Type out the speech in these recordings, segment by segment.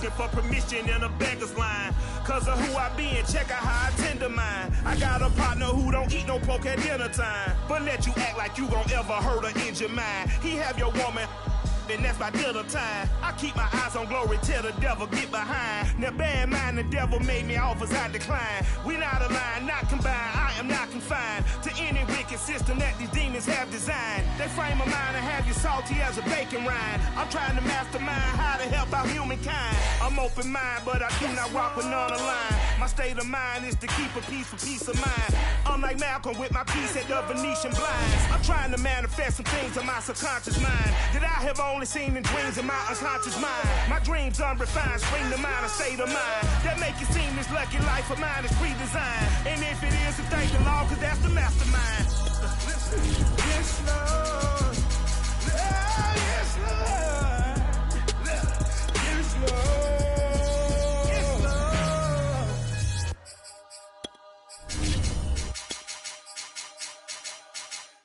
asking for permission in a beggar's line. Cause of who I be and check out how I tend to mine. I got a partner who don't eat no pork at dinner time, but let you act like you gon' ever hurt or injure mine. He have your woman, and that's my dinner time. I keep my eyes on glory till the devil get behind. Now bear in mind the devil made me offers I decline. We not aligned, not combined, I am not confined to any wicked system that these demons have designed. They frame a mind and have you salty as a bacon rind. I'm trying to mastermind how to help out humankind. I'm open mind, but I do not rock with none aligned. My state of mind is to keep a peace for peace of mind. Unlike Malcolm with my piece at the Venetian blinds. I'm trying to manifest some things in my subconscious mind that I have only seen in dreams in my unconscious mind. My dreams unrefined, spring to mind, a state of mind that make it seem this lucky life of mine is pre-designed. And if it is, then thank the Lord, cause that's the mastermind. Yes, Lord. Yes, Lord. Yes, Lord. Yes, Lord.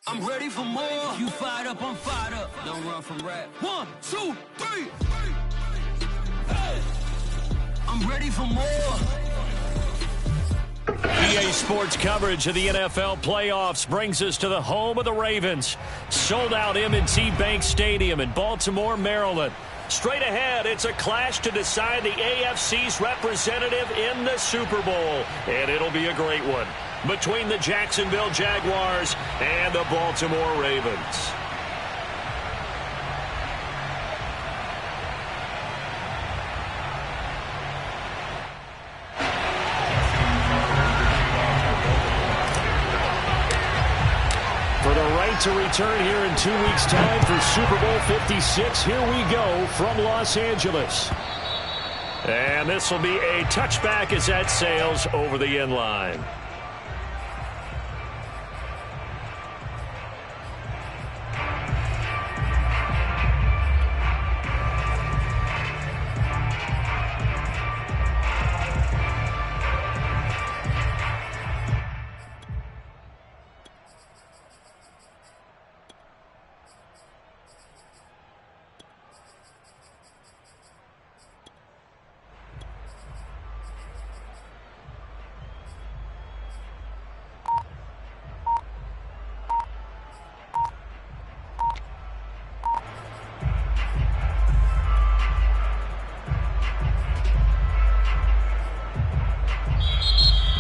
I'm ready for more. You fired up, I'm fired up. Don't run from rap. 1, 2, 3. Hey. I'm ready for more. EA Sports coverage of the NFL playoffs brings us to the home of the Ravens. Sold out M&T Bank Stadium in Baltimore, Maryland. Straight ahead, it's a clash to decide the AFC's representative in the Super Bowl. And it'll be a great one between the Jacksonville Jaguars and the Baltimore Ravens. For the right to return here in 2 weeks' time for Super Bowl 56, here we go from Los Angeles. And this will be a touchback as that sails over the end line.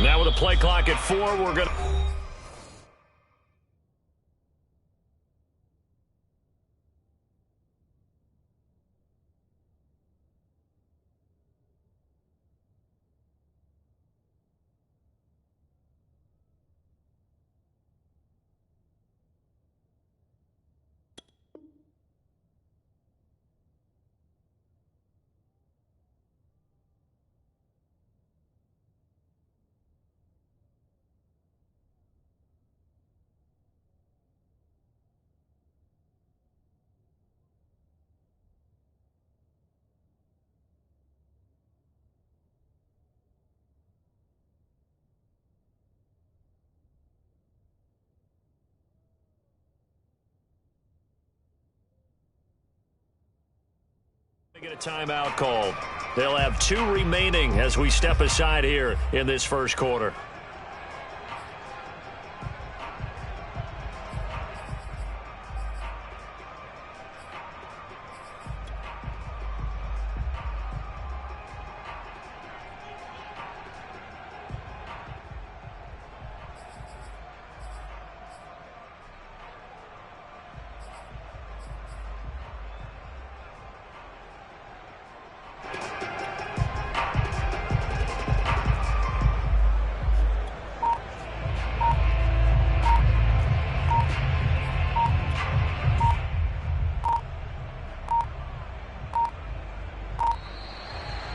Now with a play clock at 4, we're going to... Get a timeout called. They'll have 2 remaining as we step aside here in this first quarter.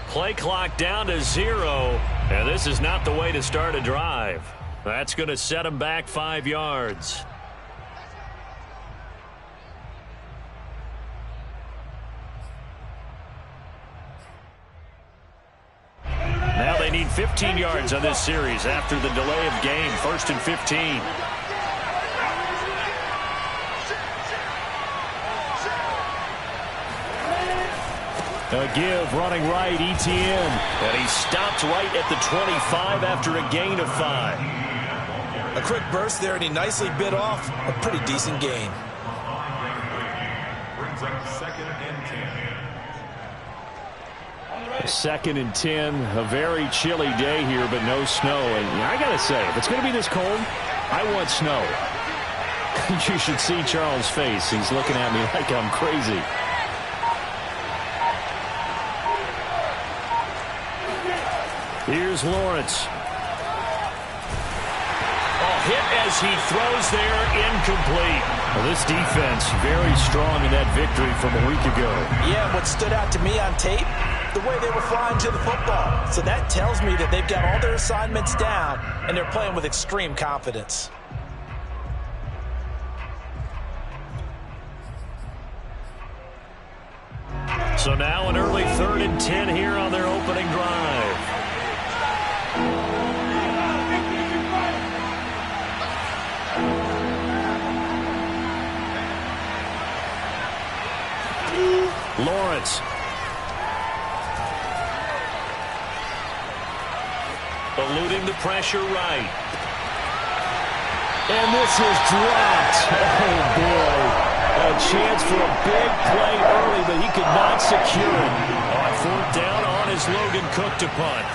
Play clock down to 0, and this is not the way to start a drive. That's going to set them back 5 yards. Now they need 15 yards on this series after the delay of game. 1st and 15. A give running right, Etienne. And he stopped right at the 25 after a gain of 5. A quick burst there, and he nicely bit off a pretty decent gain. Brings up 2nd and 10. 2nd and 10. A very chilly day here, but no snow. And I got to say, if it's going to be this cold, I want snow. You should see Charles' face. He's looking at me like I'm crazy. Here's Lawrence. Hit as he throws there, incomplete. Well, this defense very strong in that victory from a week ago. Yeah, what stood out to me on tape, the way they were flying to the football. So that tells me that they've got all their assignments down, and they're playing with extreme confidence. So now an early 3rd and 10 here on their opening drive. Lawrence. Eluding the pressure right. And this is dropped. Oh, boy. A chance for a big play early, but he could not secure it. On 4th down on his Logan Cook to punt.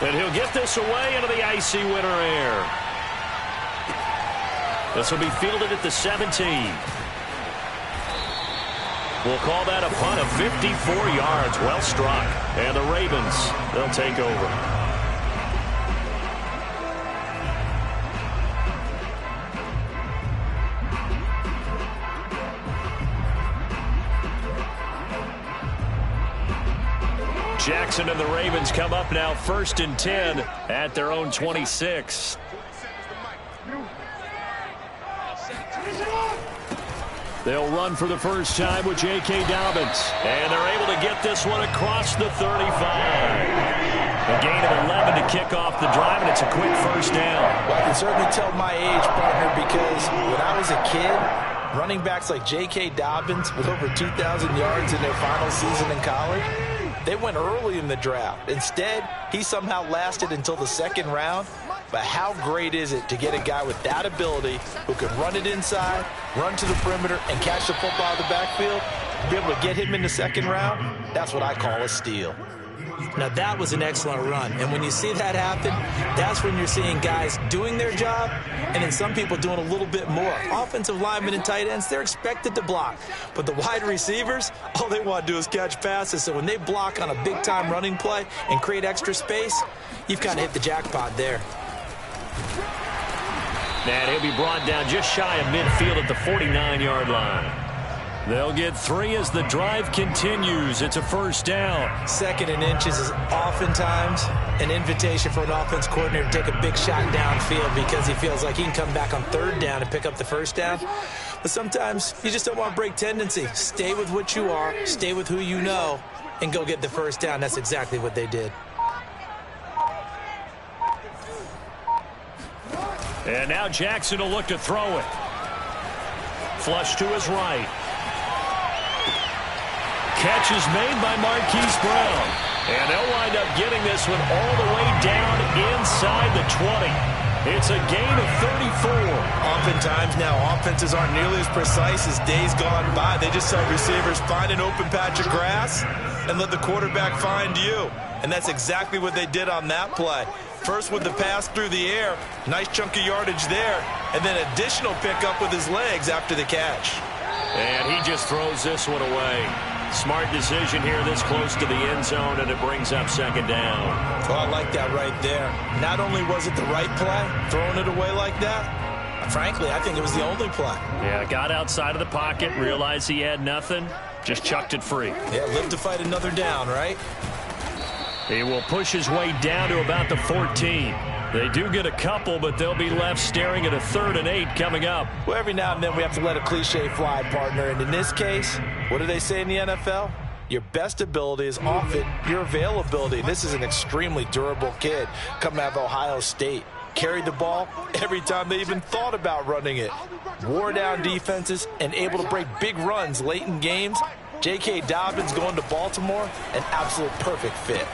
And he'll get this away into the icy winter air. This will be fielded at the 17. We'll call that a punt of 54 yards. Well struck. And the Ravens, they'll take over. Jackson and the Ravens come up now 1st and 10 at their own 26. They'll run for the first time with J.K. Dobbins. And they're able to get this one across the 35. A gain of 11 to kick off the drive, and it's a quick first down. Well, I can certainly tell my age, partner, because when I was a kid, running backs like J.K. Dobbins with over 2,000 yards in their final season in college, they went early in the draft. Instead, he somehow lasted until the 2nd round. But how great is it to get a guy with that ability who can run it inside, run to the perimeter, and catch the football out of the backfield? Be able to get him in the 2nd round? That's what I call a steal. Now, that was an excellent run. And when you see that happen, that's when you're seeing guys doing their job and then some people doing a little bit more. Offensive linemen and tight ends, they're expected to block. But the wide receivers, all they want to do is catch passes. So when they block on a big-time running play and create extra space, you've kind of hit the jackpot there. And he'll be brought down just shy of midfield at the 49-yard line. They'll get 3 as the drive continues. It's a first down. 2nd and inches is oftentimes an invitation for an offense coordinator to take a big shot downfield because he feels like he can come back on 3rd down and pick up the first down. But sometimes you just don't want to break tendency. Stay with what you are, stay with who you know, and go get the first down. That's exactly what they did. And now Jackson will look to throw it. Flush to his right. Catch is made by Marquise Brown. And they'll wind up getting this one all the way down inside the 20. It's a gain of 34. Oftentimes now, offenses aren't nearly as precise as days gone by. They just tell receivers, find an open patch of grass and let the quarterback find you. And that's exactly what they did on that play. First with the pass through the air, nice chunk of yardage there, and then additional pickup with his legs after the catch. And he just throws this one away. Smart decision here this close to the end zone, and it brings up 2nd down. Well, I like that right there. Not only was it the right play, throwing it away like that, frankly, I think it was the only play. Yeah, got outside of the pocket, realized he had nothing, just chucked it free. Yeah, live to fight another down, right? He will push his way down to about the 14. They do get a couple, but they'll be left staring at a 3rd and 8 coming up. Well, every now and then we have to let a cliche fly, partner. And in this case, what do they say in the NFL? Your best ability is often your availability. This is an extremely durable kid coming out of Ohio State. Carried the ball every time they even thought about running it. Wore down defenses and able to break big runs late in games. J.K. Dobbins going to Baltimore, an absolute perfect fit.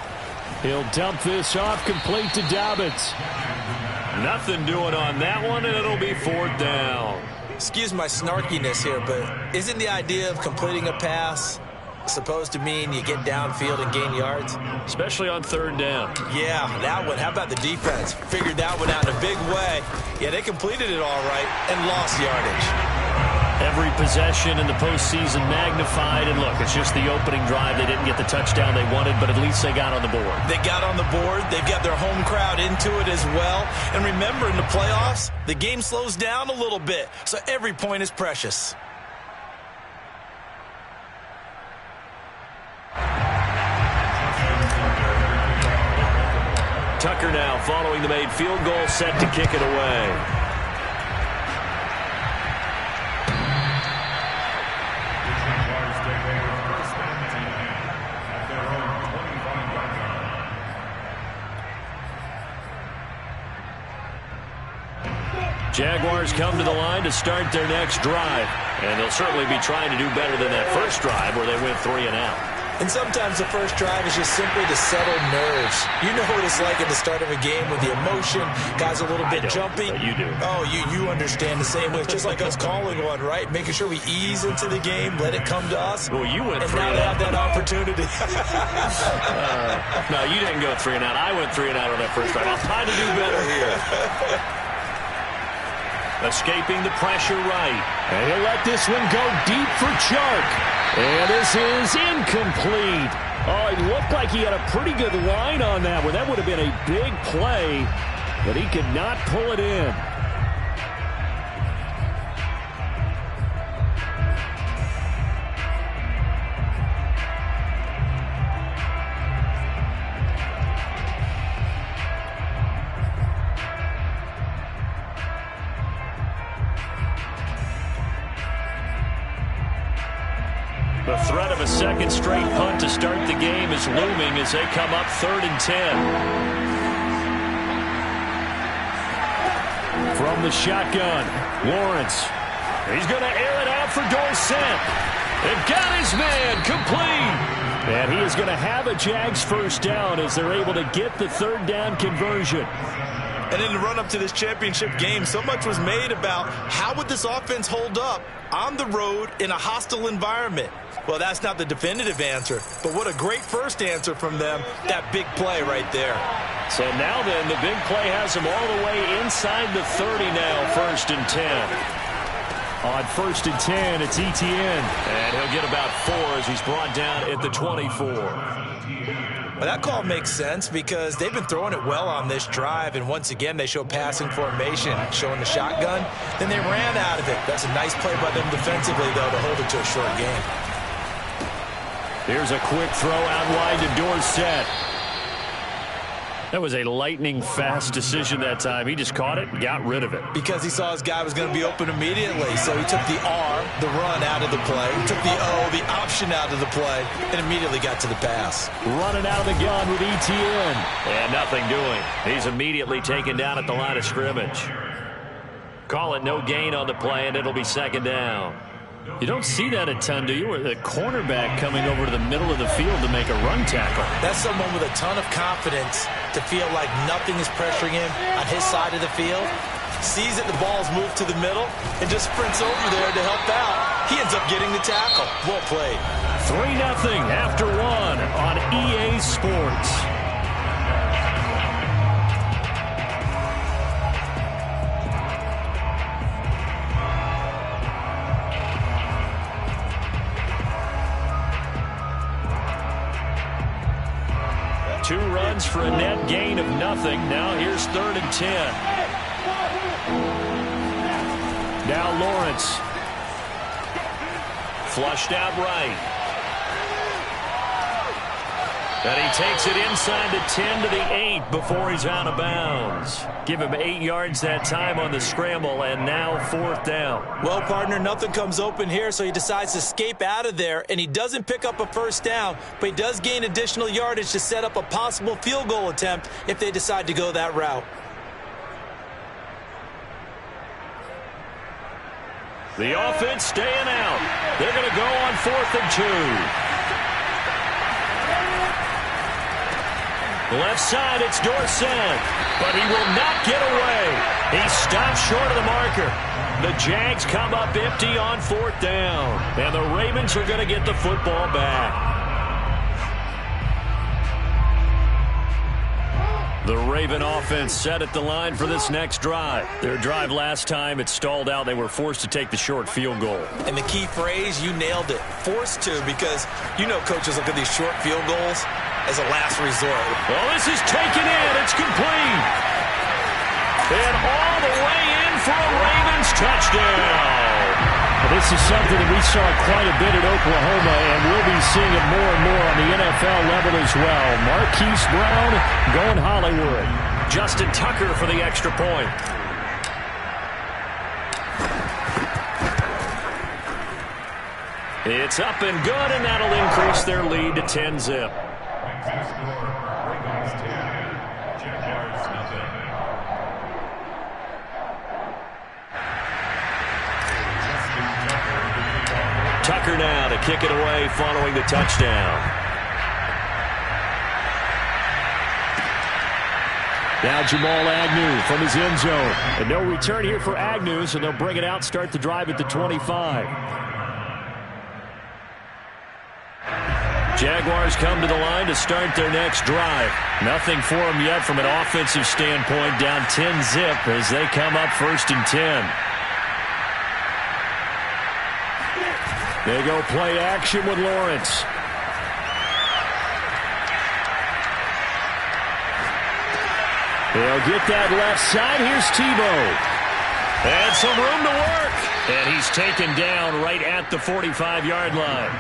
He'll dump this off complete to Dobbins. Nothing doing on that one, and it'll be 4th down. Excuse my snarkiness here, but isn't the idea of completing a pass supposed to mean you get downfield and gain yards? Especially on 3rd down. Yeah, that one. How about the defense? Figured that one out in a big way. Yeah, they completed it all right and lost yardage. Every possession in the postseason magnified, and look, it's just the opening drive. They didn't get the touchdown they wanted, but at least they got on the board. They got on the board. They've got their home crowd into it as well. And remember, in the playoffs, the game slows down a little bit, so every point is precious. Tucker now following the made field goal, set to kick it away. Jaguars come to the line to start their next drive. And they'll certainly be trying to do better than that first drive where they went 3 and out. And sometimes the first drive is just simply to settle nerves. You know what it's like at the start of a game with the emotion, guys a little bit jumpy. You do. Oh, you understand the same way. It's just like us calling one, right? Making sure we ease into the game, let it come to us. Well, you went 3 and now they have that opportunity. No, you didn't go 3 and out. I went 3 and out on that first drive. I'll try to do better here. Escaping the pressure right. And he'll let this one go deep for Chark. And this is incomplete. Oh, it looked like he had a pretty good line on that one. That would have been a big play, but he could not pull it in. The threat of a second straight punt to start the game is looming as they come up 3rd and 10. From the shotgun, Lawrence. He's going to air it out for Dorsett. They've got his man complete. And he is going to have a Jags first down as they're able to get the 3rd down conversion. And in the run-up to this championship game, so much was made about how would this offense hold up on the road in a hostile environment. Well, that's not the definitive answer, but what a great first answer from them, that big play right there. So now then, the big play has him all the way inside the 30 now, 1st and 10. On 1st and 10, it's Etienne. And he'll get about 4 as he's brought down at the 24. Well, that call makes sense because they've been throwing it well on this drive, and once again they show passing formation, showing the shotgun. Then they ran out of it. That's a nice play by them defensively, though, to hold it to a short game. Here's a quick throw out wide to Dorsett. That was a lightning-fast decision that time. He just caught it and got rid of it. Because he saw his guy was going to be open immediately. So he took the R, the run, out of the play. He took the O, the option out of the play, and immediately got to the pass. Running out of the gun with Etienne. And nothing doing. He's immediately taken down at the line of scrimmage. Call it no gain on the play, and it'll be 2nd down. You don't see that a ton, do you? Or the cornerback coming over to the middle of the field to make a run tackle. That's someone with a ton of confidence to feel like nothing is pressuring him on his side of the field. Sees that the ball's moved to the middle and just sprints over there to help out. He ends up getting the tackle. Well played. 3-0 after 1 on EA Sports. Two runs for a net gain of nothing. Now here's 3rd and 10. Now Lawrence. Flushed out right. And he takes it inside the 10 to the 8 before he's out of bounds. Give him 8 yards that time on the scramble, and now 4th down. Well, partner, nothing comes open here, so he decides to escape out of there, and he doesn't pick up a first down, but he does gain additional yardage to set up a possible field goal attempt if they decide to go that route. The offense staying out. They're going to go on 4th and 2. Left side, it's Dorsett, but he will not get away. He stops short of the marker. The Jags come up empty on 4th down, and the Ravens are going to get the football back. The Raven offense set at the line for this next drive. Their drive last time, it stalled out. They were forced to take the short field goal. And the key phrase, you nailed it, forced to, because you know coaches look at these short field goals as a last resort. Well, this is taken in. It's complete. And all the way in for a Ravens touchdown. This is something that we saw quite a bit at Oklahoma, and we'll be seeing it more and more on the NFL level as well. Marquise Brown going Hollywood. Justin Tucker for the extra point. It's up and good, and that'll increase their lead to 10-zip. Tucker now to kick it away following the touchdown. Now Jamal Agnew from his end zone. And no return here for Agnew, so they'll bring it out, start the drive at the 25. Jaguars come to the line to start their next drive. Nothing for them yet from an offensive standpoint, down 10-zip as they come up 1st and 10. They go play action with Lawrence. They'll get that left side. Here's Tebow. And some room to work. And he's taken down right at the 45-yard line.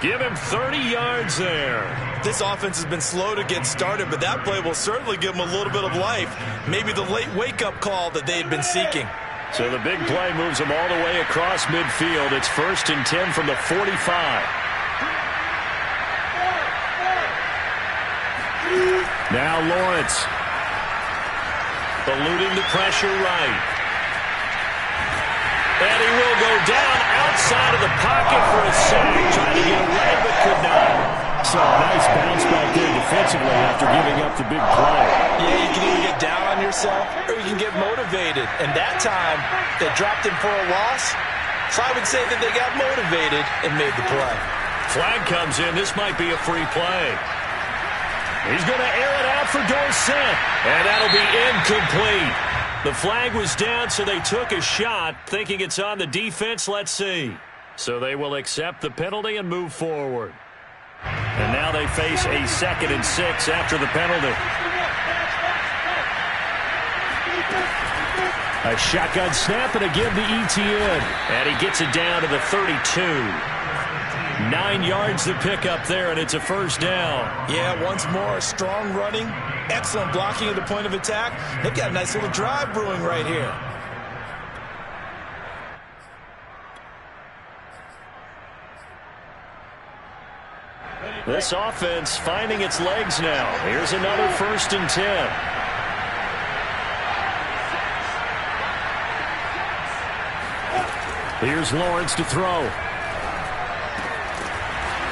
Give him 30 yards there. This offense has been slow to get started, but that play will certainly give them a little bit of life. Maybe the late wake-up call that they had been seeking. So the big play moves them all the way across midfield. It's 1st and 10 from the 45. Now Lawrence. Eluding the pressure right. And he will go down outside of the pocket for a sack. Trying to get away, but could not. So a nice bounce back there defensively after giving up the big play. Yeah, you can either get down on yourself or you can get motivated. And that time, they dropped him for a loss. So I would say that they got motivated and made the play. Flag comes in. This might be a free play. He's going to air it out for Dorsett. And that'll be incomplete. The flag was down, so they took a shot, thinking it's on the defense. Let's see. So they will accept the penalty and move forward. And now they face a 2nd and 6 after the penalty. A shotgun snap and a give to Etienne. And he gets it down to the 32. 9 yards to pick up there, and it's a 1st down. Yeah, once more, strong running, excellent blocking at the point of attack. They've got a nice little drive brewing right here. This offense finding its legs now. Here's another 1st and 10. Here's Lawrence to throw.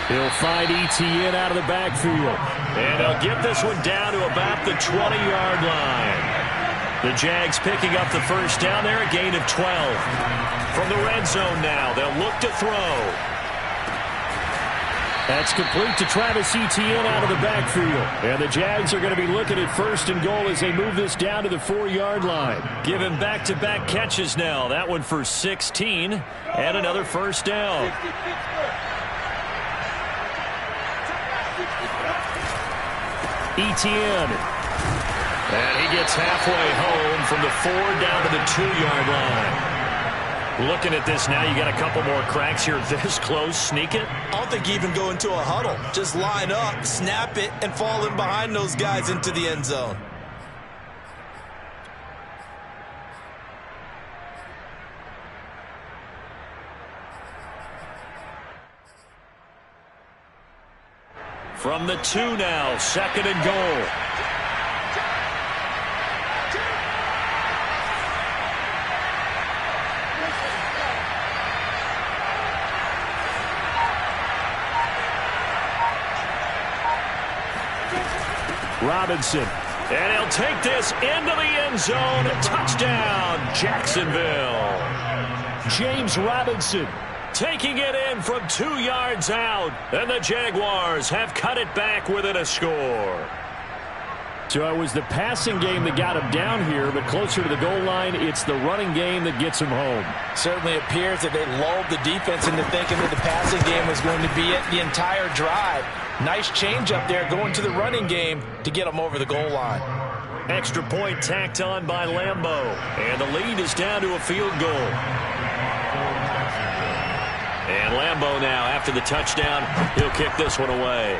He'll find Etienne out of the backfield. And he'll get this one down to about the 20-yard line. The Jags picking up the 1st down there, a gain of 12. From the red zone now, they'll look to throw. That's complete to Travis Etienne out of the backfield. And the Jags are going to be looking at 1st and goal as they move this down to the 4-yard line. Give him back-to-back catches now. That one for 16 and another 1st down. Etienne. And he gets halfway home from the 4 down to the 2-yard line. Looking at this now, you got a couple more cracks here this close. Sneak it. I don't think you even go into a huddle. Just line up, snap it, and fall in behind those guys into the end zone. From the 2 now, 2nd and goal. Robinson. And he'll take this into the end zone. Touchdown, Jacksonville. James Robinson taking it in from 2 yards out. And the Jaguars have cut it back within a score. So it was the passing game that got him down here, but closer to the goal line, it's the running game that gets him home. Certainly appears that they lulled the defense into thinking that the passing game was going to be it the entire drive. Nice change up there going to the running game to get him over the goal line. Extra point tacked on by Lambeau. And the lead is down to a field goal. And Lambeau now, after the touchdown, he'll kick this one away.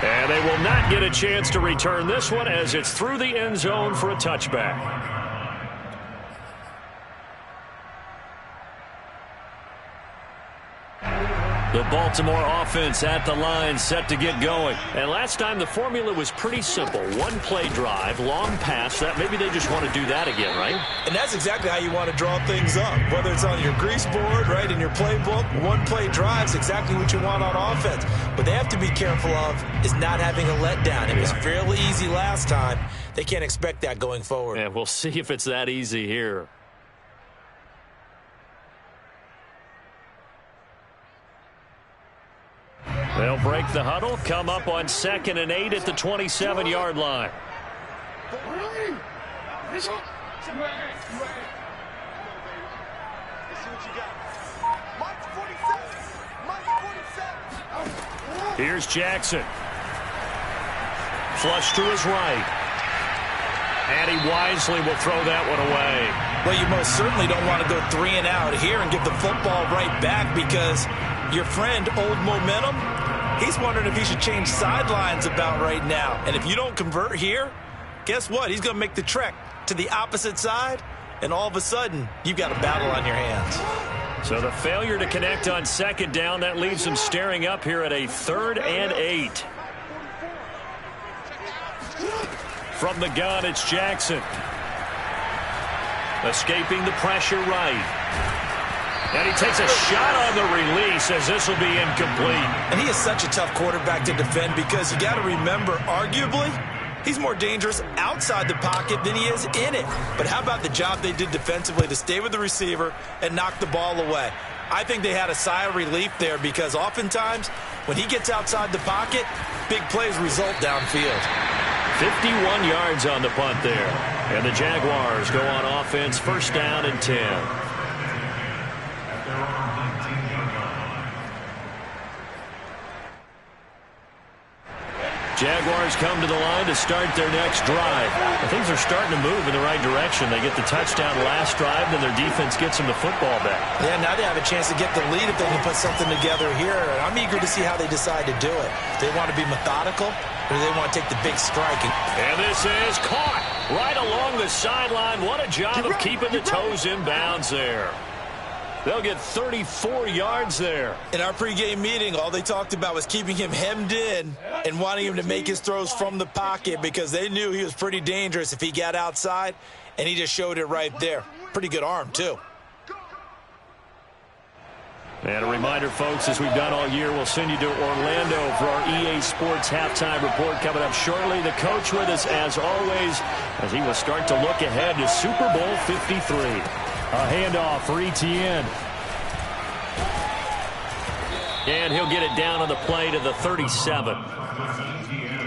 And they will not get a chance to return this one as it's through the end zone for a touchback. The Baltimore offense at the line, set to get going. And last time the formula was pretty simple. One play drive, long pass. That maybe they just want to do that again, right? And that's exactly how you want to draw things up. Whether it's on your grease board, right, in your playbook, one play drive is exactly what you want on offense. What they have to be careful of is not having a letdown. It was fairly easy last time. They can't expect that going forward. And we'll see if it's that easy here. They'll break the huddle, come up on 2nd and 8 at the 27-yard line. Here's Jackson. Flush to his right. And he wisely will throw that one away. Well, you most certainly don't want to go 3 and out here and give the football right back because your friend, Old Momentum, he's wondering if he should change sidelines about right now. And if you don't convert here, guess what? He's going to make the trek to the opposite side, and all of a sudden, you've got a battle on your hands. So the failure to connect on 2nd down, that leaves him staring up here at a 3rd and 8. From the gun, it's Jackson. Escaping the pressure right. And he takes a shot on the release as this will be incomplete. And he is such a tough quarterback to defend because you got to remember, arguably, he's more dangerous outside the pocket than he is in it. But how about the job they did defensively to stay with the receiver and knock the ball away? I think they had a sigh of relief there because oftentimes when he gets outside the pocket, big plays result downfield. 51 yards on the punt there. And the Jaguars go on offense, 1st down and 10. Jaguars come to the line to start their next drive. Things are starting to move in the right direction. They get the touchdown last drive, then their defense gets them the football back. Yeah, now they have a chance to get the lead if they can put something together here. I'm eager to see how they decide to do it. Do they want to be methodical, or do they want to take the big strike? And this is caught right along the sideline. What a job of keeping the toes in bounds there. They'll get 34 yards there. In our pregame meeting, all they talked about was keeping him hemmed in and wanting him to make his throws from the pocket because they knew he was pretty dangerous if he got outside, and he just showed it right there. Pretty good arm, too. And a reminder, folks, as we've done all year, we'll send you to Orlando for our EA Sports halftime report coming up shortly. The coach with us, as always, as he will start to look ahead to Super Bowl 53. A handoff for Etienne. And he'll get it down on the play to the 37.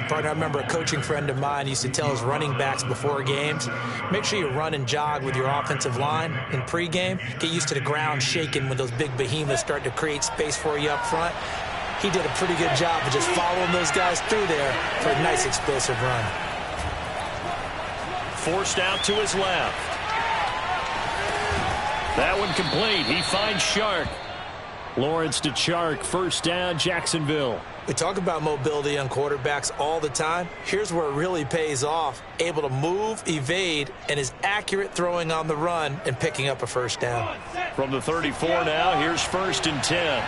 Partner, I remember a coaching friend of mine used to tell his running backs before games, make sure you run and jog with your offensive line in pregame. Get used to the ground shaking when those big behemoths start to create space for you up front. He did a pretty good job of just following those guys through there for a nice explosive run. Forced out to his left. That one complete. He finds Shark. Lawrence to Chark, 1st down, Jacksonville. We talk about mobility on quarterbacks all the time. Here's where it really pays off. Able to move, evade, and is accurate throwing on the run and picking up a 1st down. From the 34 now, here's 1st and 10.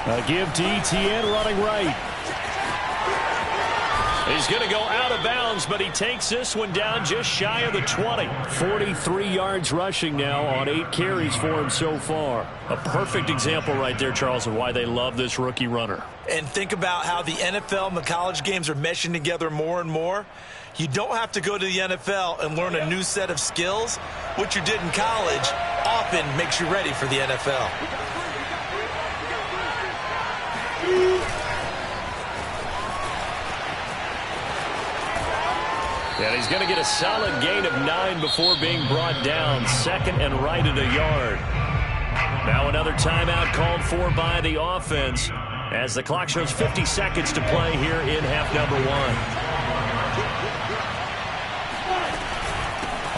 A give to Etienne running right. He's going to go out of bounds, but he takes this one down just shy of the 20. 43 yards rushing now on 8 carries for him so far. A perfect example right there, Charles, of why they love this rookie runner. And think about how the NFL and the college games are meshing together more and more. You don't have to go to the NFL and learn a new set of skills. What you did in college often makes you ready for the NFL. And he's going to get a solid gain of 9 before being brought down. 2nd and right at a yard. Now another timeout called for by the offense as the clock shows 50 seconds to play here in half number 1.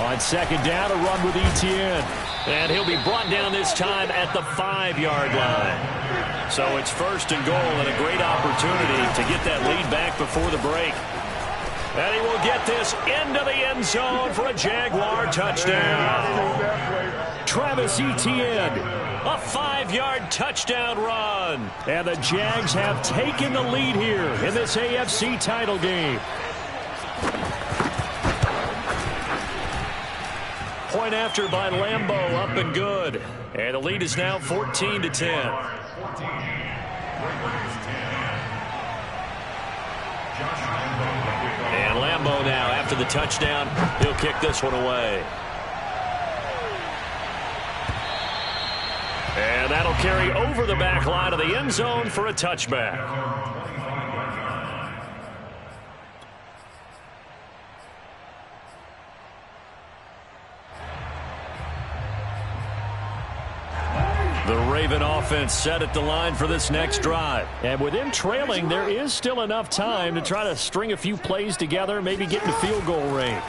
On 2nd down, a run with Etienne. And he'll be brought down this time at the 5-yard line. So it's 1st and goal and a great opportunity to get that lead back before the break. And he will get this into the end zone for a Jaguar touchdown. Travis Etienne. A 5-yard touchdown run. And the Jags have taken the lead here in this AFC title game. Point after by Lambeau, up and good. And the lead is now 14-10. And Lambeau now, after the touchdown, he'll kick this one away. And that'll carry over the back line of the end zone for a touchback. The Raven offense set at the line for this next drive. And with them trailing, there is still enough time to try to string a few plays together, maybe get into field goal range.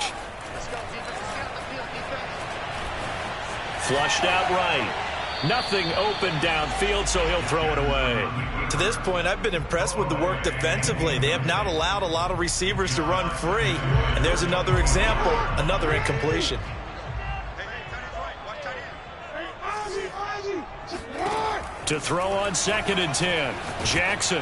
Flushed out right. Nothing open downfield, so he'll throw it away. To this point, I've been impressed with the work defensively. They have not allowed a lot of receivers to run free. And there's another example, another incompletion. To throw on 2nd and 10. Jackson.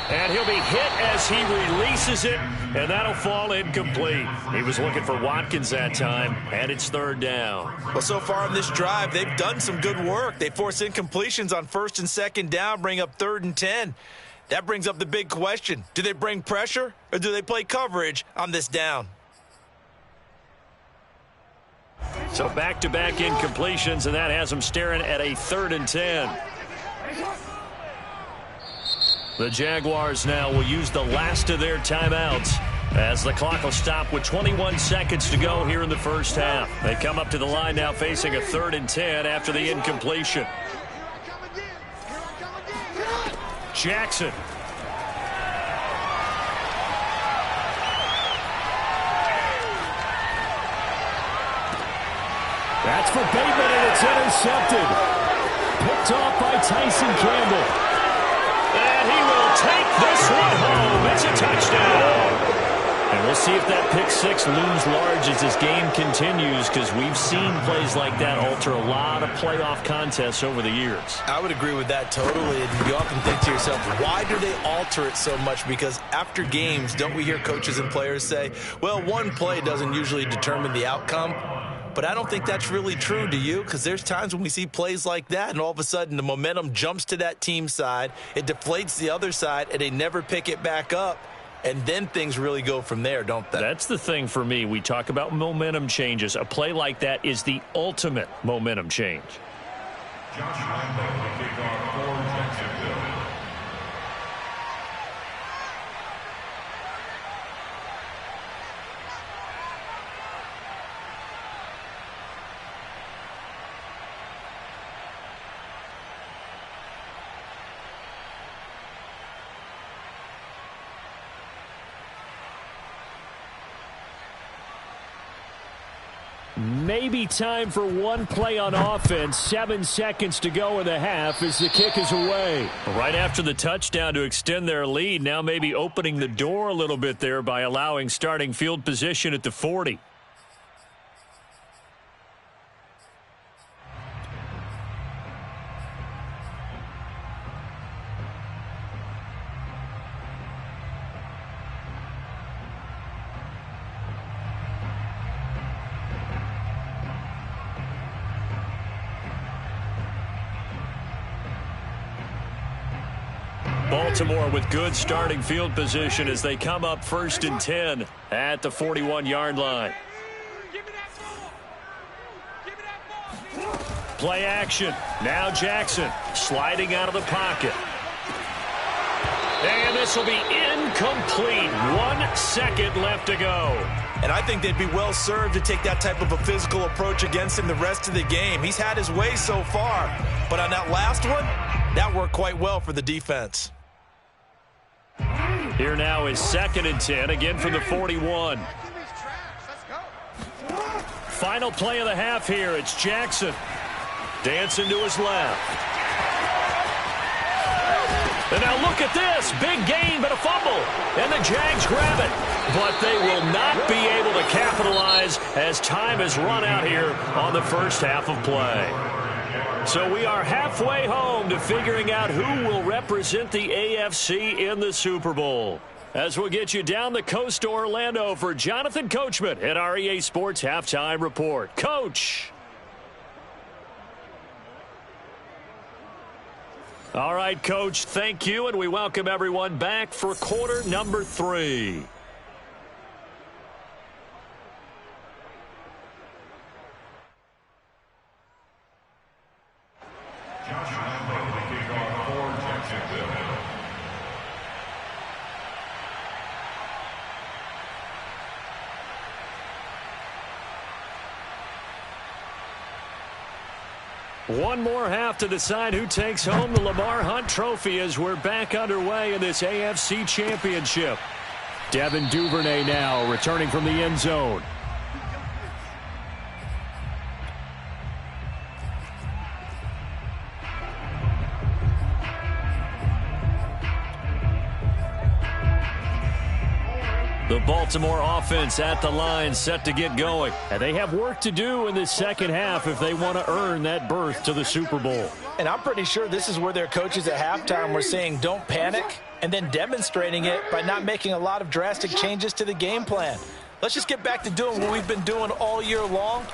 And he'll be hit as he releases it, and that'll fall incomplete. He was looking for Watkins that time, and it's 3rd down. Well, so far in this drive, they've done some good work. They force incompletions on 1st and 2nd down, bring up 3rd and 10. That brings up the big question. Do they bring pressure, or do they play coverage on this down? So back-to-back incompletions, and that has them staring at a 3rd and 10. The Jaguars now will use the last of their timeouts as the clock will stop with 21 seconds to go here in the first half. They come up to the line now facing a 3rd and 10 after the incompletion. Jackson. That's for Bateman, and it's intercepted. Picked off by Tyson Campbell. And he will take this one home. It's a touchdown. And we'll see if that pick six looms large as this game continues, because we've seen plays like that alter a lot of playoff contests over the years. I would agree with that totally. And you often think to yourself, why do they alter it so much? Because after games, don't we hear coaches and players say, well, one play doesn't usually determine the outcome. But I don't think that's really true, do you? Because there's times when we see plays like that, and all of a sudden the momentum jumps to that team side, it deflates the other side, and they never pick it back up. And then things really go from there, don't they? That's the thing for me. We talk about momentum changes. A play like that is the ultimate momentum change. Josh Lambeau will kick off for Jacksonville. Maybe time for one play on offense. 7 seconds to go in the half as the kick is away. Right after the touchdown to extend their lead, now maybe opening the door a little bit there by allowing starting field position at the 40. Baltimore with good starting field position as they come up 1st and 10 at the 41-yard line. Play action. Now Jackson sliding out of the pocket. And this will be incomplete. 1 second left to go. And I think they'd be well served to take that type of a physical approach against him the rest of the game. He's had his way so far. But on that last one, that worked quite well for the defense. Here now is 2nd and 10, again from the 41. Final play of the half here. It's Jackson. Dancing to his left. And now look at this. Big gain, but a fumble. And the Jags grab it. But they will not be able to capitalize as time has run out here on the first half of play. So we are halfway home to figuring out who will represent the AFC in the Super Bowl. As we'll get you down the coast to Orlando for Jonathan Coachman at our EA Sports Halftime Report. Coach. All right, Coach, thank you, and we welcome everyone back for quarter number 3. Josh Lambo, the kickoff for Jacksonville. One more half to decide who takes home the Lamar Hunt Trophy as we're back underway in this AFC Championship. Devin Duvernay now returning from the end zone. The Baltimore offense at the line set to get going. And they have work to do in this second half if they want to earn that berth to the Super Bowl. And I'm pretty sure this is where their coaches at halftime were saying don't panic and then demonstrating it by not making a lot of drastic changes to the game plan. Let's just get back to doing what we've been doing all year long.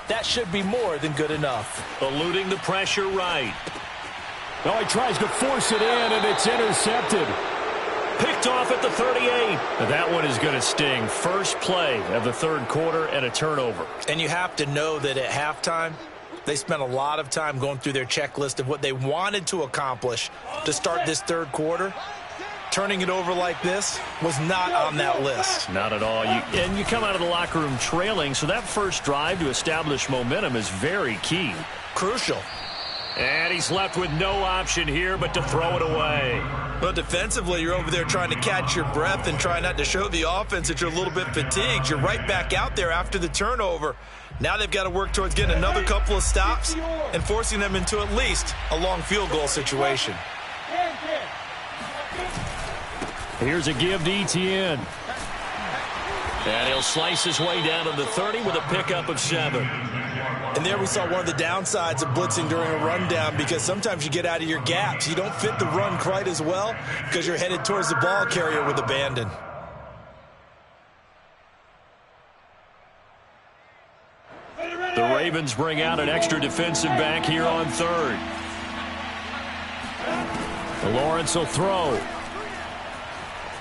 That should be more than good enough. Eluding the pressure right. Oh, he tries to force it in, and it's intercepted. Picked off at the 38. That one is going to sting. First play of the third quarter and a turnover. And you have to know that at halftime, they spent a lot of time going through their checklist of what they wanted to accomplish to start this third quarter. Turning it over like this was not on that list. Not at all. And you come out of the locker room trailing, so that first drive to establish momentum is very key. Crucial. And he's left with no option here but to throw it away. Well, defensively, you're over there trying to catch your breath and try not to show the offense that you're a little bit fatigued. You're right back out there after the turnover. Now they've got to work towards getting another couple of stops and forcing them into at least a long field goal situation. Here's a give to Etienne. And he'll slice his way down to the 30 with a pickup of 7. And there we saw one of the downsides of blitzing during a rundown, because sometimes you get out of your gaps. You don't fit the run quite as well because you're headed towards the ball carrier with abandon. The Ravens bring out an extra defensive back here on third. Lawrence will throw.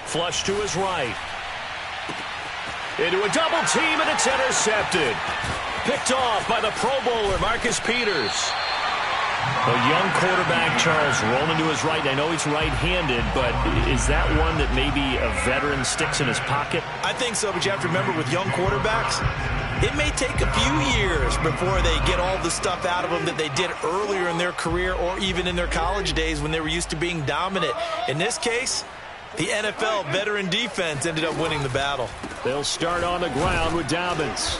Flush to his right. Into a double team, and it's intercepted. Picked off by the Pro Bowler, Marcus Peters. A young quarterback, Charles, rolling to his right. I know he's right-handed, but is that one that maybe a veteran sticks in his pocket? I think so, but you have to remember with young quarterbacks, it may take a few years before they get all the stuff out of them that they did earlier in their career or even in their college days when they were used to being dominant. In this case, the NFL veteran defense ended up winning the battle. They'll start on the ground with Dobbins.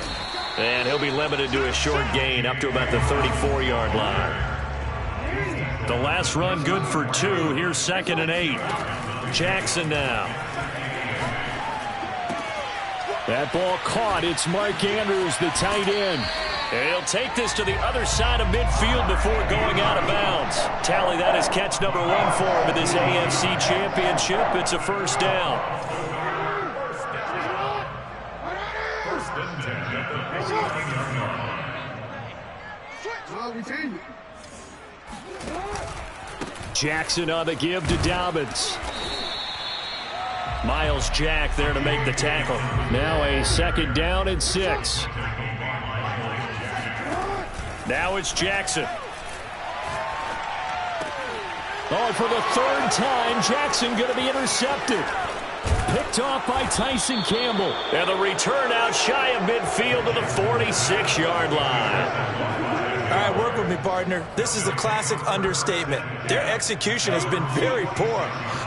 And he'll be limited to a short gain up to about the 34-yard line. The last run good for 2. Here's 2nd and 8. Jackson now. That ball caught. It's Mark Andrews, the tight end. And he'll take this to the other side of midfield before going out of bounds. Tally, that is catch number 1 for him in this AFC Championship. It's a first down. Jackson on the give to Dobbins. Miles Jack there to make the tackle. Now a 2nd down and 6. Now it's Jackson. Oh, for the 3rd time, Jackson going to be intercepted. Picked off by Tyson Campbell. And the return out shy of midfield to the 46-yard line. All right, work with me, partner. This is a classic understatement. Their execution has been very poor.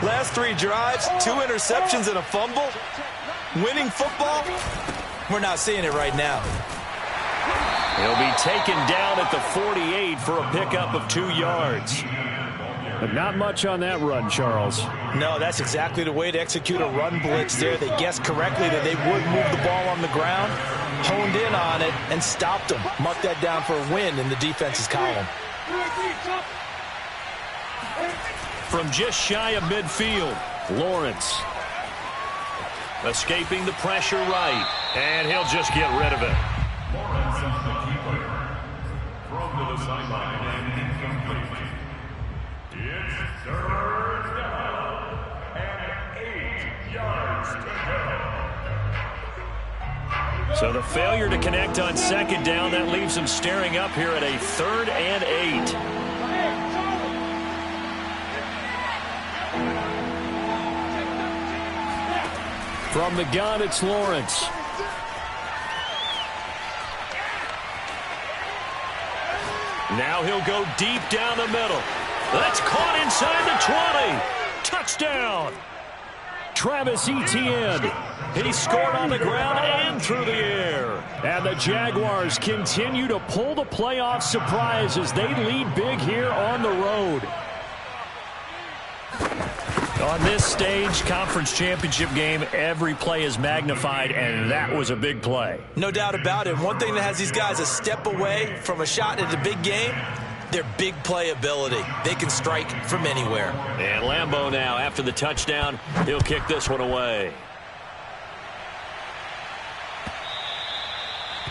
Last 3 drives, 2 interceptions and a fumble. Winning football? We're not seeing it right now. He'll be taken down at the 48 for a pickup of 2 yards. But not much on that run, Charles. No, that's exactly the way to execute a run blitz there. They guessed correctly that they would move the ball on the ground, honed in on it, and stopped them. Mark that down for a win in the defense's column. From just shy of midfield, Lawrence. Escaping the pressure right, and he'll just get rid of it. Lawrence on the keeper. Thrown to the sideline and incomplete. It's 3rd down and 8 yards to go. So the failure to connect on 2nd down, that leaves him staring up here at a 3rd and 8. From the gun, it's Lawrence. Now he'll go deep down the middle. That's caught inside the 20. Touchdown. Travis Etienne. He scored on the ground and through the air. And the Jaguars continue to pull the playoff surprise as they lead big here on the road. On this stage, conference championship game, every play is magnified, and that was a big play. No doubt about it. One thing that has these guys a step away from a shot at the big game, their big play ability. They can strike from anywhere. And Lambeau now, after the touchdown, he'll kick this one away.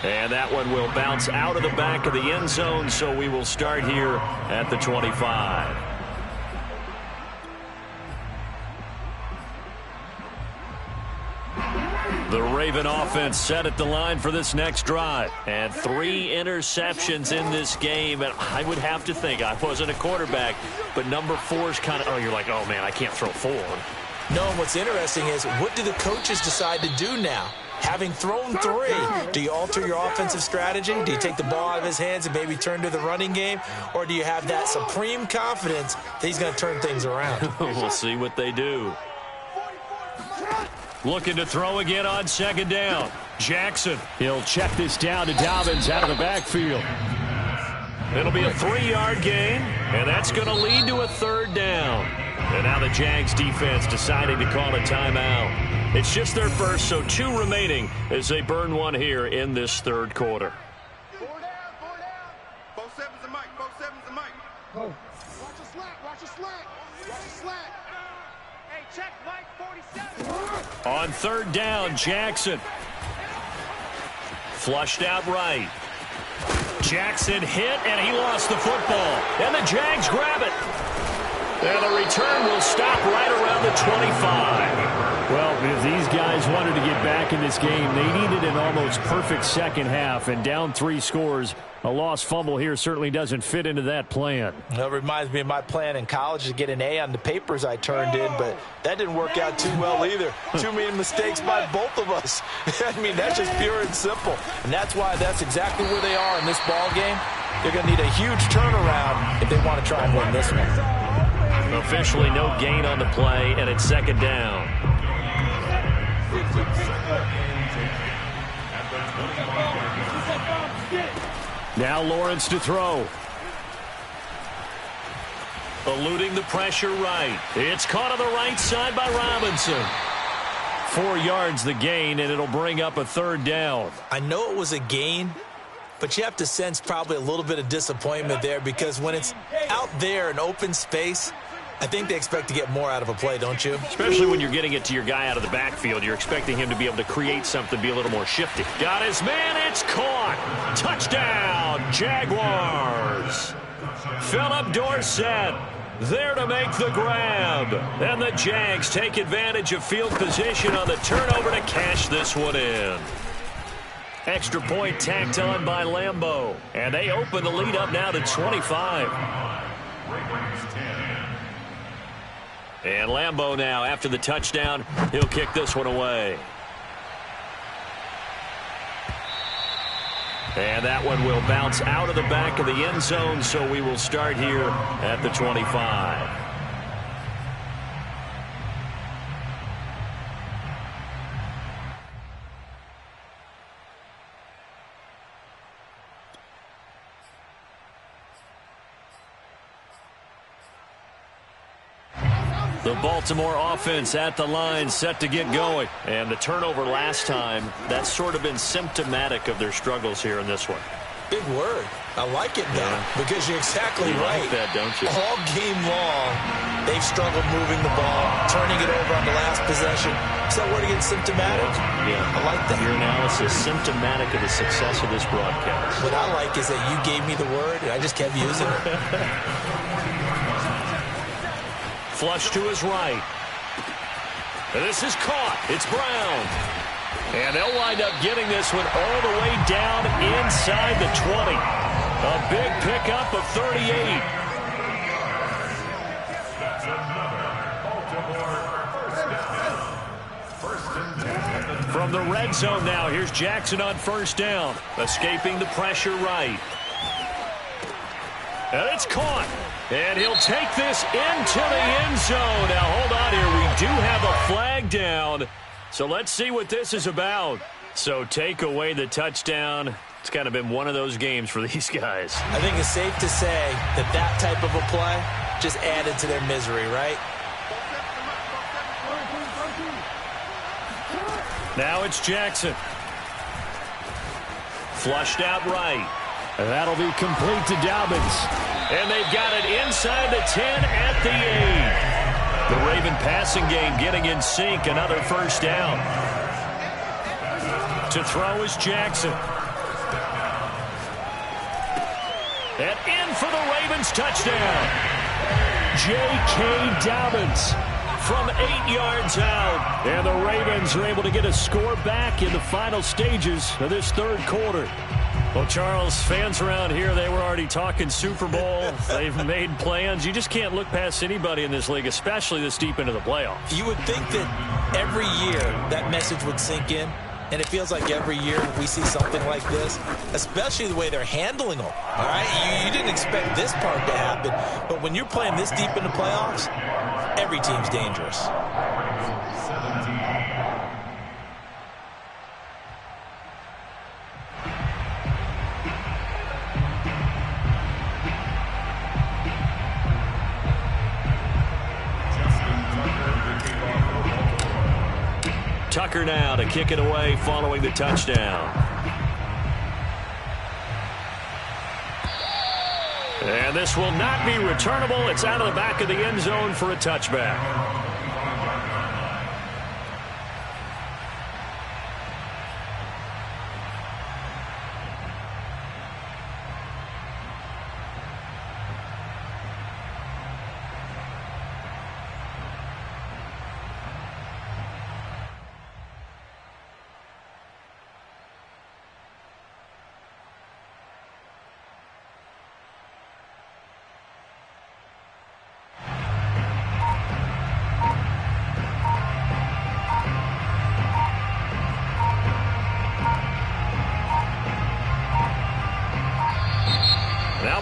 And that one will bounce out of the back of the end zone, so we will start here at the 25. The Raven offense set at the line for this next drive. And 3 interceptions in this game. And I would have to think, I wasn't a quarterback, but number 4 is kind of, oh, you're like, oh, man, I can't throw 4. No, and what's interesting is, what do the coaches decide to do now? Having thrown 3, do you alter your offensive strategy? Do you take the ball out of his hands and maybe turn to the running game? Or do you have that supreme confidence that he's going to turn things around? We'll see what they do. Looking to throw again on 2nd down. Jackson. He'll check this down to Dobbins out of the backfield. It'll be a 3-yard gain, and that's going to lead to a 3rd down. And now the Jags defense deciding to call a timeout. It's just their first, so 2 remaining as they burn one here in this 3rd quarter. 4 down, 4 down. 4-7's the mic, 4-7's the mic. Go. Watch the slack, watch the slack, watch the slack. Hey, check Mike 47. On 3rd down, Jackson. Flushed out right. Jackson hit, and he lost the football. And the Jags grab it. And the return will stop right around the 25. Well, if these guys wanted to get back in this game, they needed an almost perfect second half. And down 3 scores, a lost fumble here certainly doesn't fit into that plan. Well, it reminds me of my plan in college to get an A on the papers I turned in, but that didn't work out too well either. Too many mistakes by both of us. I mean, that's just pure and simple. And that's why that's exactly where they are in this ball game. They're going to need a huge turnaround if they want to try and win this one. Officially no gain on the play, and it's 2nd down. Now Lawrence to throw. Eluding the pressure right. It's caught on the right side by Robinson. 4 yards the gain, and it'll bring up a 3rd down. I know it was a gain, but you have to sense probably a little bit of disappointment there, because when it's out there in open space, I think they expect to get more out of a play, don't you? Especially when you're getting it to your guy out of the backfield. You're expecting him to be able to create something, be a little more shifty. Got his man, it's caught. Touchdown, Jaguars. Philip Dorsett there to make the grab. And the Jags take advantage of field position on the turnover to cash this one in. Extra point tacked on by Lambeau. And they open the lead up now to 25. And Lambeau now, after the touchdown, he'll kick this one away. And that one will bounce out of the back of the end zone, so we will start here at the 25. The Baltimore offense at the line, set to get going. And the turnover last time, that's sort of been symptomatic of their struggles here in this one. Big word. I like it, though, because you're exactly right. Like that, don't you? All game long, they've struggled moving the ball, turning it over on the last possession. Is that word again, symptomatic? Yeah. I like that. Your analysis, symptomatic of the success of this broadcast. What I like is that you gave me the word, and I just kept using it. Flush to his right. And this is caught. It's Brown. And they'll wind up getting this one all the way down inside the 20. A big pickup of 38. From the red zone now, here's Jackson on first down. Escaping the pressure right. And it's caught. And he'll take this into the end zone. Now, hold on here. We do have a flag down. So let's see what this is about. So take away the touchdown. It's kind of been one of those games for these guys. I think it's safe to say that that type of a play just added to their misery, right? Now it's Jackson. Flushed out right. And that'll be complete to Dobbins. And they've got it inside the 10 at the 8. The Raven passing game getting in sync. Another first down. To throw is Jackson. And in for the Ravens touchdown. J.K. Dobbins from 8 yards out. And the Ravens are able to get a score back in the final stages of this third quarter. Well, Charles, fans around here, they were already talking Super Bowl. They've made plans. You just can't look past anybody in this league, especially this deep into the playoffs. You would think that every year that message would sink in, and it feels like every year we see something like this, especially the way they're handling them. All right, you didn't expect this part to happen, but when you're playing this deep in the playoffs, every team's dangerous. Tucker now to kick it away following the touchdown. And this will not be returnable. It's out of the back of the end zone for a touchback.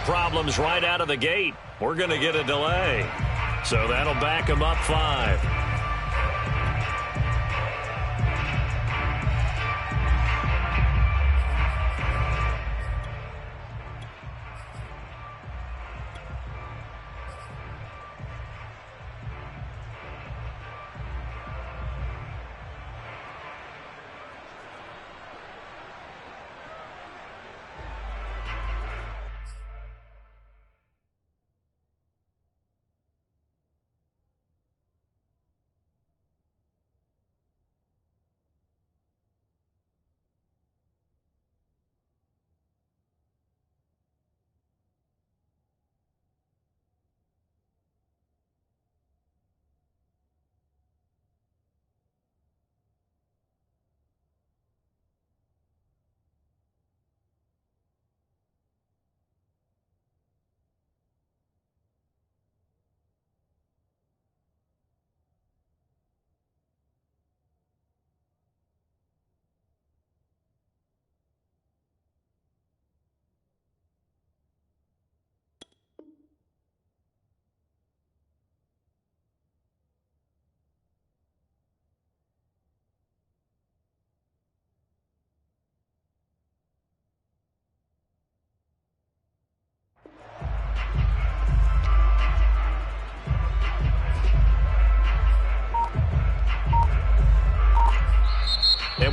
Problems right out of the gate. We're going to get a delay. So that'll back them up 5.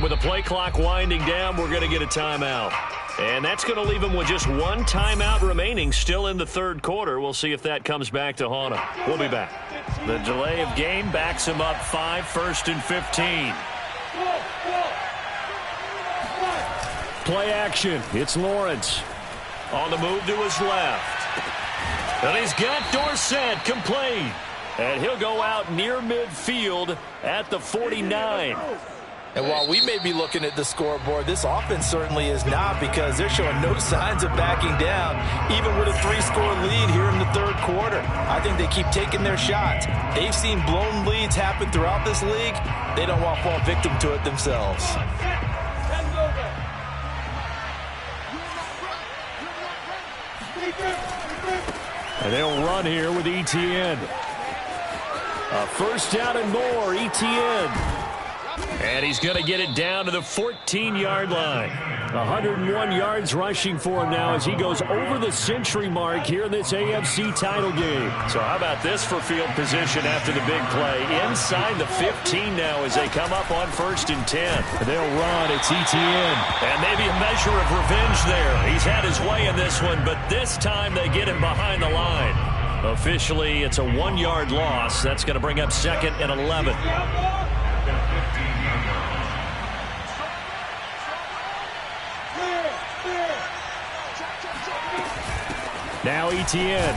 with the play clock winding down, we're going to get a timeout. And that's going to leave him with just one timeout remaining still in the third quarter. We'll see if that comes back to haunt him. We'll be back. The delay of game backs him up 5, 1st and 15. Play action. It's Lawrence. On the move to his left. And he's got Dorsett complete. And he'll go out near midfield at the 49. And while we may be looking at the scoreboard, this offense certainly is not, because they're showing no signs of backing down, even with a 3-score lead here in the third quarter. I think they keep taking their shots. They've seen blown leads happen throughout this league. They don't want to fall victim to it themselves. And they'll run here with Etienne. A first down and more, Etienne. And he's going to get it down to the 14-yard line. 101 yards rushing for him now as he goes over the century mark here in this AFC title game. So how about this for field position after the big play? Inside the 15 now as they come up on 1st and 10. And they'll run. It's Etienne. And maybe a measure of revenge there. He's had his way in this one, but this time they get him behind the line. Officially, it's a 1-yard loss. That's going to bring up 2nd and 11. Now Etienne.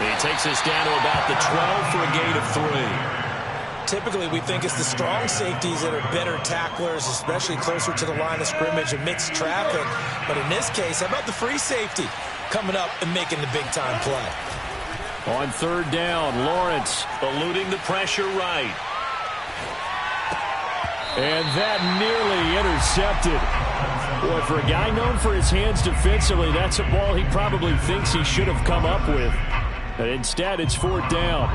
He takes us down to about the 12 for a gain of 3. Typically, we think it's the strong safeties that are better tacklers, especially closer to the line of scrimmage amidst traffic. But in this case, how about the free safety coming up and making the big-time play? On 3rd down, Lawrence eluding the pressure right. And that nearly intercepted. Boy, for a guy known for his hands defensively, that's a ball he probably thinks he should have come up with. But instead, it's 4th down.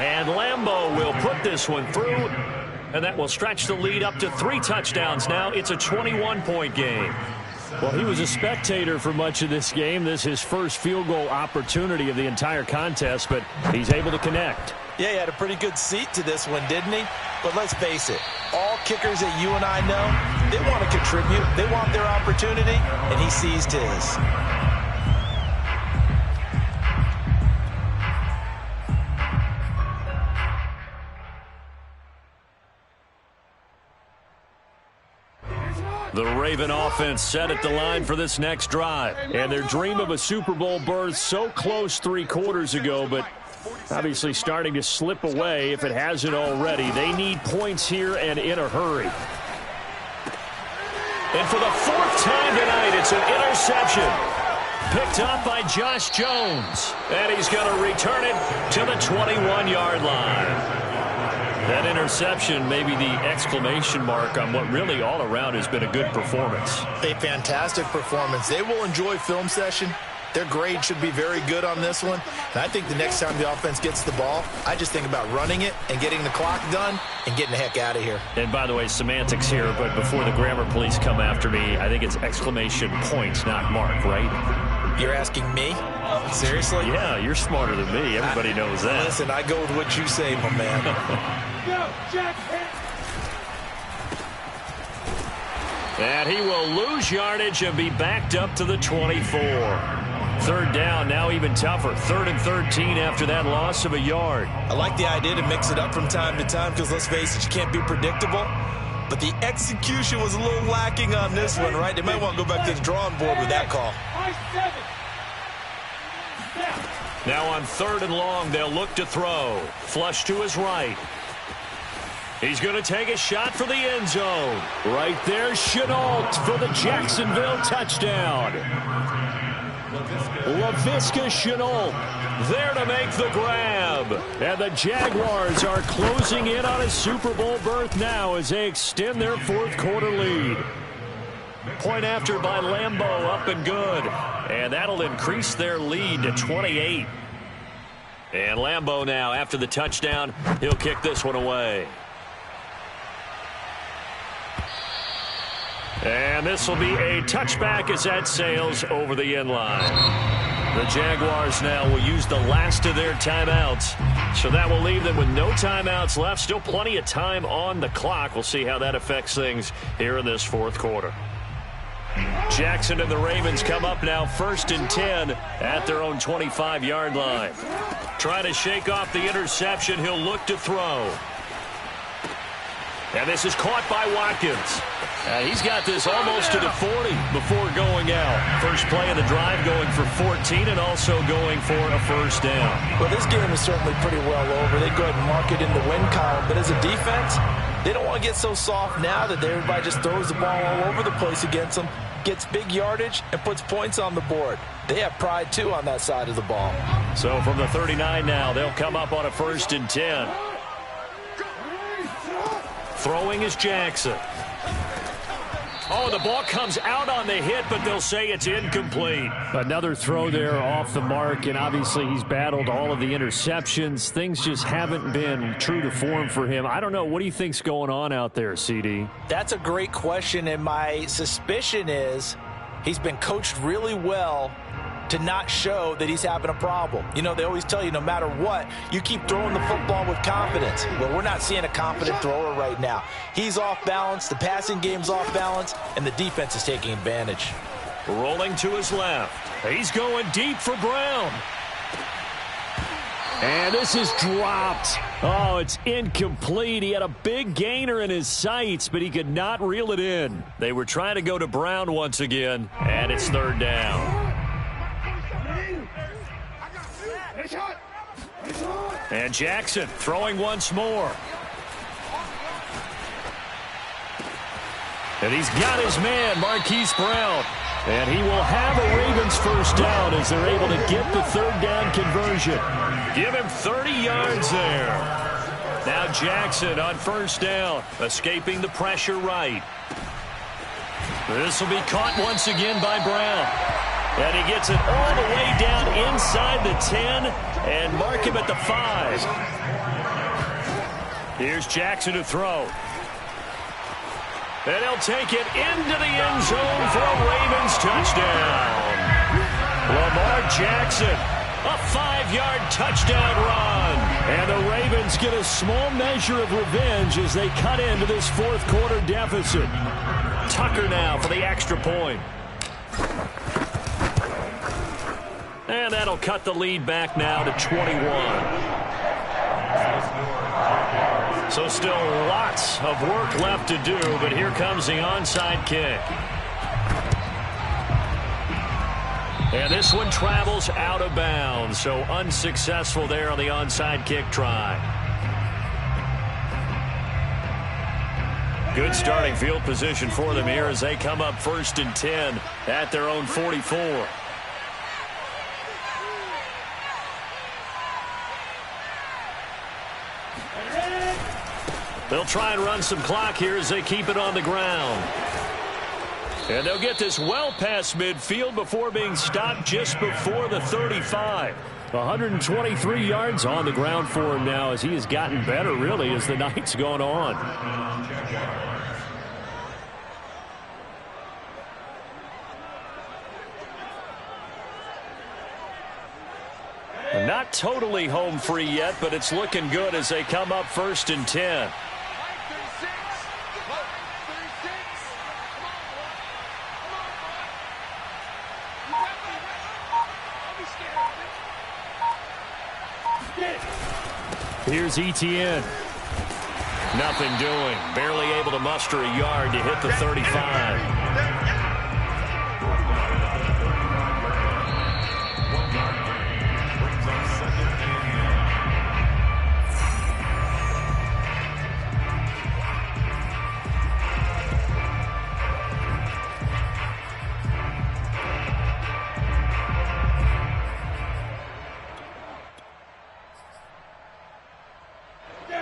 And Lambeau will put this one through. And that will stretch the lead up to 3 touchdowns now. It's a 21-point game. Well, he was a spectator for much of this game. This is his first field goal opportunity of the entire contest, but he's able to connect. Yeah, he had a pretty good seat to this one, didn't he? But let's face it, all kickers that you and I know, they want to contribute. They want their opportunity, and he seized his. The Raven offense set at the line for this next drive. And their dream of a Super Bowl berth so close 3 quarters ago, but obviously starting to slip away if it hasn't already. They need points here and in a hurry. And for the 4th time tonight, it's an interception. Picked up by Josh Jones. And he's going to return it to the 21-yard line. That interception may be the exclamation mark on what really all around has been a good performance. A fantastic performance. They will enjoy film session. Their grade should be very good on this one. And I think the next time the offense gets the ball, I just think about running it and getting the clock done and getting the heck out of here. And by the way, semantics here, but before the grammar police come after me, I think it's exclamation points, not mark, right? You're asking me? Seriously? Yeah, you're smarter than me. Everybody knows that. Listen, I go with what you say, my man. And he will lose yardage and be backed up to the 24. 3rd down, now even tougher. 3rd and 13 after that loss of a yard. I like the idea to mix it up from time to time because, let's face it, you can't be predictable. But the execution was a little lacking on this one, right? They might want to go back to the drawing board with that call. Now on 3rd and long, they'll look to throw. Flush to his right. He's going to take a shot for the end zone. Right there, Chenault for the Jacksonville touchdown. Laviska Chenault there to make the grab. And the Jaguars are closing in on a Super Bowl berth now as they extend their 4th quarter lead. Point after by Lambeau, up and good. And that'll increase their lead to 28. And Lambeau now, after the touchdown, he'll kick this one away. And this will be a touchback as that sails over the end line. The Jaguars now will use the last of their timeouts. So that will leave them with no timeouts left. Still plenty of time on the clock. We'll see how that affects things here in this fourth quarter. Jackson and the Ravens come up now 1st and 10 at their own 25-yard line. Trying to shake off the interception. He'll look to throw. And this is caught by Watkins. He's got this almost to the 40 before going out. First play of the drive going for 14 and also going for a first down. Well, this game is certainly pretty well over. They go ahead and mark it in the win column. But as a defense, they don't want to get so soft now that everybody just throws the ball all over the place against them, gets big yardage, and puts points on the board. They have pride, too, on that side of the ball. So from the 39 now, they'll come up on a 1st and 10. Throwing is Jackson. Oh, the ball comes out on the hit, but they'll say it's incomplete. Another throw there off the mark, and obviously he's battled all of the interceptions. Things just haven't been true to form for him. I don't know. What do you think's going on out there, CD? That's a great question, and my suspicion is he's been coached really well to not show that he's having a problem. You know, they always tell you no matter what, you keep throwing the football with confidence. Well, we're not seeing a confident thrower right now. He's off balance, the passing game's off balance, and the defense is taking advantage. Rolling to his left. He's going deep for Brown. And this is dropped. Oh, it's incomplete. He had a big gainer in his sights, but he could not reel it in. They were trying to go to Brown once again, and it's 3rd down. And Jackson throwing once more. And he's got his man, Marquise Brown. And he will have a Ravens first down as they're able to get the 3rd down conversion. Give him 30 yards there. Now Jackson on 1st down, escaping the pressure right. This will be caught once again by Brown. And he gets it all the way down inside the 10 and mark him at the 5. Here's Jackson to throw. And he'll take it into the end zone for a Ravens touchdown. Lamar Jackson, a 5-yard touchdown run. And the Ravens get a small measure of revenge as they cut into this fourth quarter deficit. Tucker now for the extra point. And that'll cut the lead back now to 21. So still lots of work left to do, but here comes the onside kick. And this one travels out of bounds, so unsuccessful there on the onside kick try. Good starting field position for them here as they come up 1st and 10 at their own 44. They'll try and run some clock here as they keep it on the ground. And they'll get this well past midfield before being stopped just before the 35. 123 yards on the ground for him now as he has gotten better, really, as the night's gone on. Not totally home free yet, but it's looking good as they come up 1st and 10. Here's Etienne. Nothing doing. Barely able to muster a yard to hit the 35.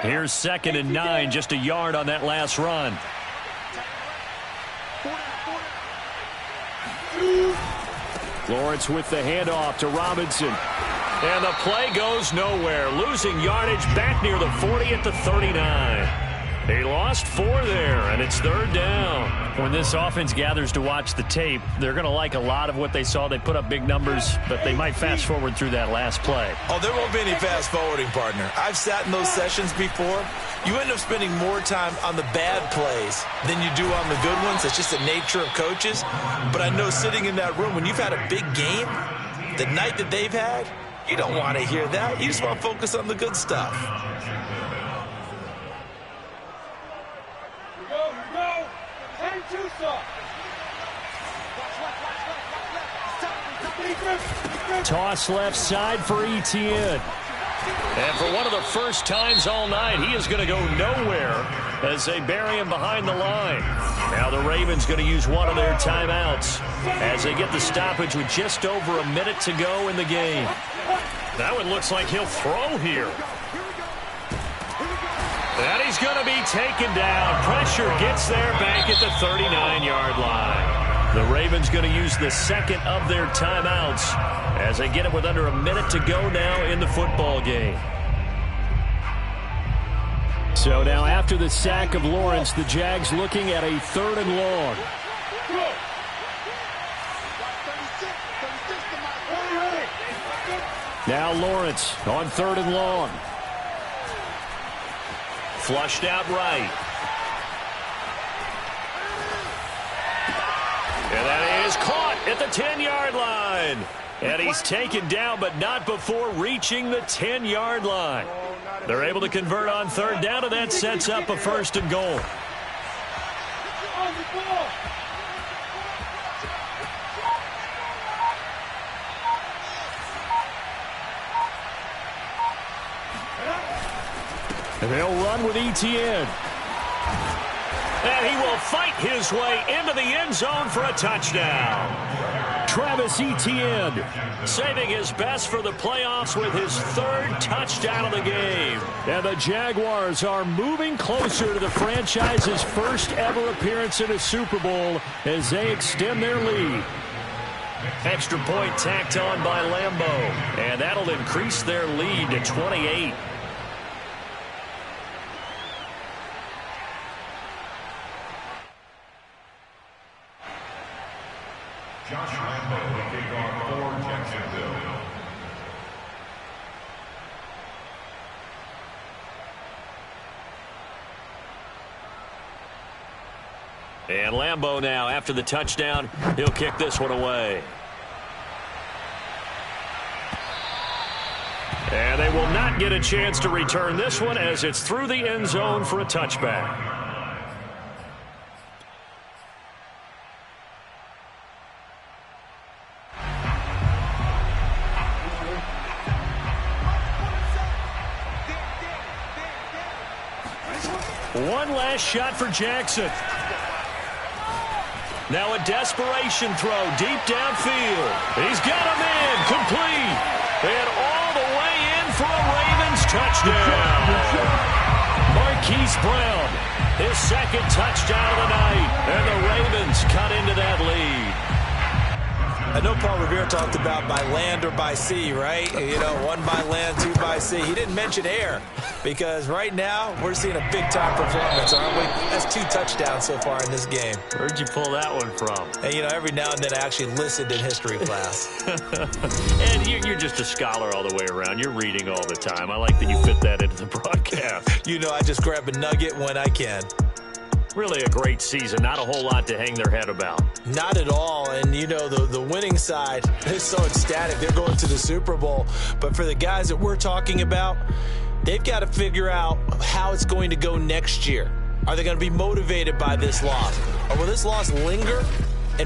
Here's 2nd and 9, just a yard on that last run. Lawrence with the handoff to Robinson. And the play goes nowhere. Losing yardage back near the 40 at the 39. He lost 4 there, and it's 3rd down. When this offense gathers to watch the tape, they're going to like a lot of what they saw. They put up big numbers, but they might fast forward through that last play. Oh, there won't be any fast forwarding, partner. I've sat in those sessions before. You end up spending more time on the bad plays than you do on the good ones. It's just the nature of coaches. But I know sitting in that room, when you've had a big game, the night that they've had, you don't want to hear that. You just want to focus on the good stuff. Toss left side for Etienne. And for one of the first times all night, he is going to go nowhere as they bury him behind the line. Now the Ravens going to use one of their timeouts as they get the stoppage with just over a minute to go in the game. That one looks like he'll throw here. And he's going to be taken down. Pressure gets there back at the 39-yard line. The Ravens going to use the second of their timeouts as they get it with under a minute to go now in the football game. So now after the sack of Lawrence, the Jags looking at a 3rd and long. Now Lawrence on 3rd and long. Flushed out right. And that is caught at the 10-yard line. And he's taken down, but not before reaching the 10-yard line. They're able to convert on 3rd down, and that sets up a 1st and goal. And they'll run with Etienne. And he will fight his way into the end zone for a touchdown. Travis Etienne saving his best for the playoffs with his 3rd touchdown of the game. And the Jaguars are moving closer to the franchise's first ever appearance in a Super Bowl as they extend their lead. Extra point tacked on by Lambeau. And that'll increase their lead to 28. Josh Lambeau will kick off for Jacksonville. And Lambeau now, after the touchdown, he'll kick this one away. And they will not get a chance to return this one as it's through the end zone for a touchback. One last shot for Jackson. Now a desperation throw deep downfield. He's got him in, complete. And all the way in for a Ravens touchdown. Marquise Brown, his 2nd touchdown of the night. And the Ravens cut into that lead. I know Paul Revere talked about by land or by sea, right? You know, 1 by land, 2 by sea. He didn't mention air because right now we're seeing a big-time performance, aren't we? That's 2 touchdowns so far in this game. Where'd you pull that one from? And, you know, every now and then I actually listened in history class. And you're just a scholar all the way around. You're reading all the time. I like that you fit that into the broadcast. You know, I just grab a nugget when I can. Really a great season. Not a whole lot to hang their head about. Not at all. And, you know, the winning side is so ecstatic. They're going to the Super Bowl. But for the guys that we're talking about, they've got to figure out how it's going to go next year. Are they going to be motivated by this loss? Or will this loss linger